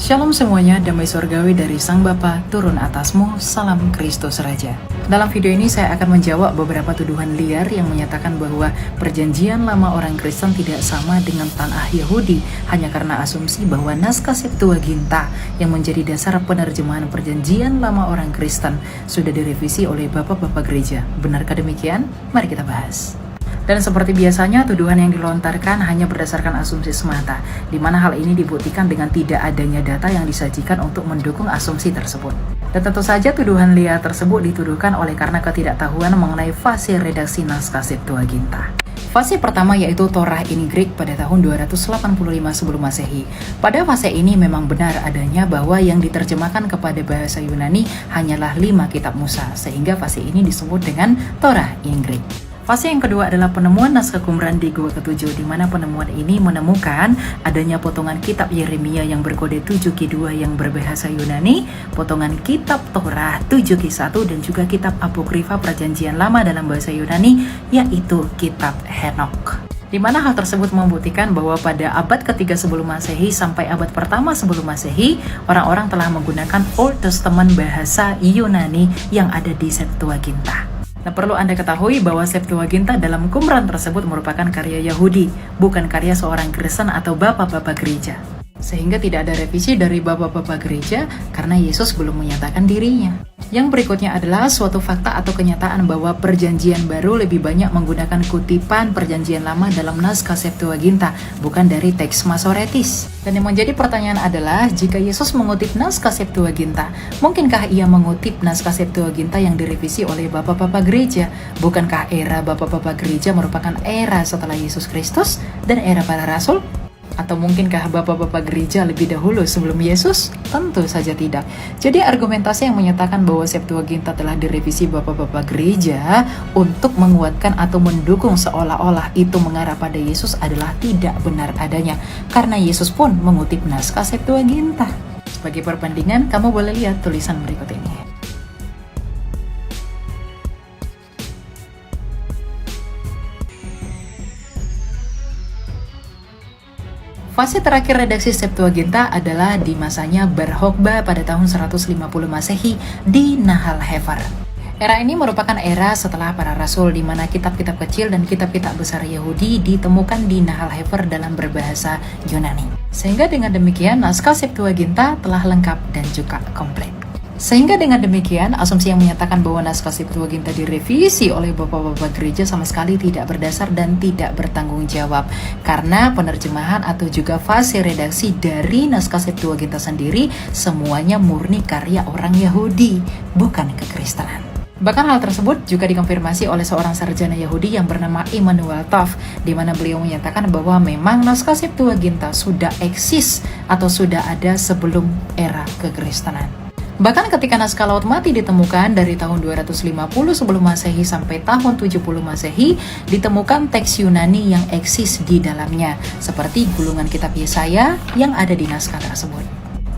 Shalom semuanya, damai surgawi dari Sang Bapa turun atasmu, salam Kristus Raja. Dalam video ini saya akan menjawab beberapa tuduhan liar yang menyatakan bahwa perjanjian lama orang Kristen tidak sama dengan tanah Yahudi hanya karena asumsi bahwa naskah Septuaginta yang menjadi dasar penerjemahan perjanjian lama orang Kristen sudah direvisi oleh bapak-bapak gereja. Benarkah demikian? Mari kita bahas. Dan seperti biasanya, tuduhan yang dilontarkan hanya berdasarkan asumsi semata, di mana hal ini dibuktikan dengan tidak adanya data yang disajikan untuk mendukung asumsi tersebut. Dan tentu saja tuduhan liar tersebut dituduhkan oleh karena ketidaktahuan mengenai fase redaksi naskah Septuaginta. Fase pertama yaitu Torah in Greek pada tahun 285 sebelum Masehi. Pada fase ini memang benar adanya bahwa yang diterjemahkan kepada bahasa Yunani hanyalah 5 kitab Musa, sehingga fase ini disebut dengan Torah in Greek. Fase yang kedua adalah penemuan naskah Qumran di Gua ke-7, di mana penemuan ini menemukan adanya potongan kitab Yeremia yang berkode 7Q2 yang berbahasa Yunani, potongan kitab Torah 7Q1 dan juga kitab Apokrifa Perjanjian Lama dalam bahasa Yunani, yaitu kitab Henokh. Di mana hal tersebut membuktikan bahwa pada abad ketiga sebelum Masehi sampai abad pertama sebelum Masehi, orang-orang telah menggunakan Old Testament bahasa Yunani yang ada di Septuaginta. Nah, perlu Anda ketahui bahwa Septuaginta dalam Qumran tersebut merupakan karya Yahudi, bukan karya seorang Kristen atau bapak-bapak gereja. Sehingga tidak ada revisi dari bapak-bapak gereja karena Yesus belum menyatakan dirinya. Yang berikutnya adalah suatu fakta atau kenyataan bahwa perjanjian baru lebih banyak menggunakan kutipan perjanjian lama dalam naskah Septuaginta, bukan dari teks Masoretis. Dan yang menjadi pertanyaan adalah, jika Yesus mengutip naskah Septuaginta, mungkinkah ia mengutip naskah Septuaginta yang direvisi oleh bapak-bapak gereja? Bukankah era bapak-bapak gereja merupakan era setelah Yesus Kristus dan era para rasul? Atau mungkinkah bapak-bapak gereja lebih dahulu sebelum Yesus? Tentu saja tidak. Jadi argumentasi yang menyatakan bahwa Septuaginta telah direvisi bapak-bapak gereja untuk menguatkan atau mendukung seolah-olah itu mengarah pada Yesus adalah tidak benar adanya. Karena Yesus pun mengutip naskah Septuaginta. Sebagai perbandingan, kamu boleh lihat tulisan berikut ini. Fase terakhir redaksi Septuaginta adalah di masanya Bar Kokhba pada tahun 150 Masehi di Nahal Hefer. Era ini merupakan era setelah para rasul, di mana kitab-kitab kecil dan kitab-kitab besar Yahudi ditemukan di Nahal Hefer dalam berbahasa Yunani. Sehingga dengan demikian naskah Septuaginta telah lengkap dan juga komplit. Sehingga dengan demikian, asumsi yang menyatakan bahwa naskah Septuaginta direvisi oleh bapak-bapak gereja sama sekali tidak berdasar dan tidak bertanggung jawab. Karena penerjemahan atau juga fase redaksi dari naskah Septuaginta sendiri semuanya murni karya orang Yahudi, bukan kekristenan. Bahkan hal tersebut juga dikonfirmasi oleh seorang sarjana Yahudi yang bernama Immanuel Tov, di mana beliau menyatakan bahwa memang naskah Septuaginta sudah eksis atau sudah ada sebelum era kekristenan. Bahkan ketika naskah Laut Mati ditemukan dari tahun 250 sebelum Masehi sampai tahun 70 Masehi, ditemukan teks Yunani yang eksis di dalamnya, seperti gulungan kitab Yesaya yang ada di naskah tersebut.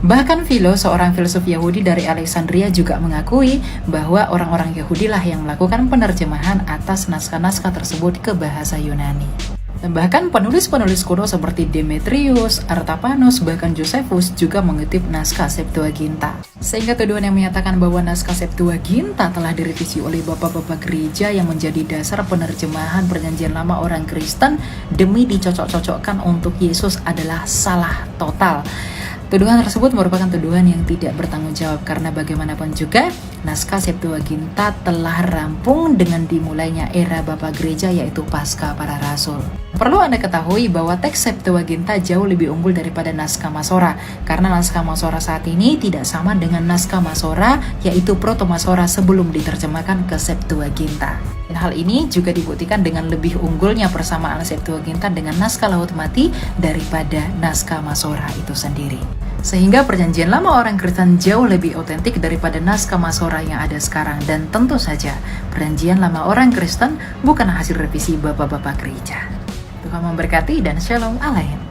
Bahkan Philo, seorang filsuf Yahudi dari Alexandria, juga mengakui bahwa orang-orang Yahudi lah yang melakukan penerjemahan atas naskah-naskah tersebut ke bahasa Yunani. Dan bahkan penulis-penulis kuno seperti Demetrius, Artapanus, bahkan Josephus juga mengutip naskah Septuaginta. Sehingga tuduhan yang menyatakan bahwa naskah Septuaginta telah direvisi oleh bapak-bapak gereja yang menjadi dasar penerjemahan perjanjian lama orang Kristen demi dicocok-cocokkan untuk Yesus adalah salah total. Tuduhan tersebut merupakan tuduhan yang tidak bertanggung jawab karena bagaimanapun juga naskah Septuaginta telah rampung dengan dimulainya era Bapak Gereja, yaitu pasca para rasul. Perlu Anda ketahui bahwa teks Septuaginta jauh lebih unggul daripada naskah Masora, karena naskah Masora saat ini tidak sama dengan naskah Masora, yaitu Proto Masora sebelum diterjemahkan ke Septuaginta. Dan hal ini juga dibuktikan dengan lebih unggulnya persamaan Septuaginta dengan naskah Laut Mati daripada naskah Masora itu sendiri. Sehingga perjanjian lama orang Kristen jauh lebih otentik daripada naskah Masora yang ada sekarang. Dan tentu saja, perjanjian lama orang Kristen bukan hasil revisi bapak-bapak gereja. Tuhan memberkati dan shalom aleichem.